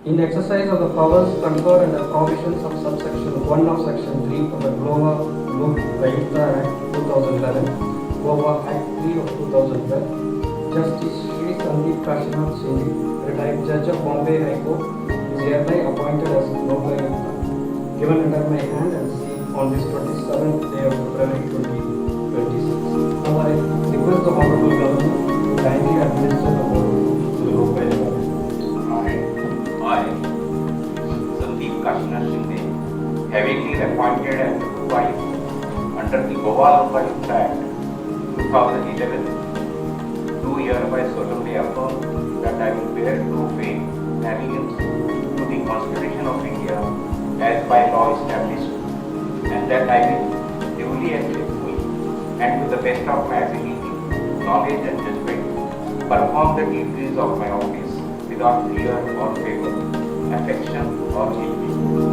In exercise of the powers conferred and the provisions of subsection 1 of section 3 of the Goa Lokayukta Act 2011, Goa Act 3 of 2012, Justice Shri Sandeep Shinde, retired Judge of Bombay High Court, is hereby appointed as Lokayukta, given under my hand and sealed on this 27th day of February 2026. Now I request the Honorable Governor to kindly administer the vote to the Lokayukta. I, Sandeep Shinde, having been appointed as the wife under the Goa Lokayukta Act 2011, do hereby solemnly affirm that I will bear true faith and allegiance to the Constitution of India as by law established, and that I will duly and faithfully and to the best of my ability, knowledge and judgment perform the duties of my office without fear or favor, affection or envy.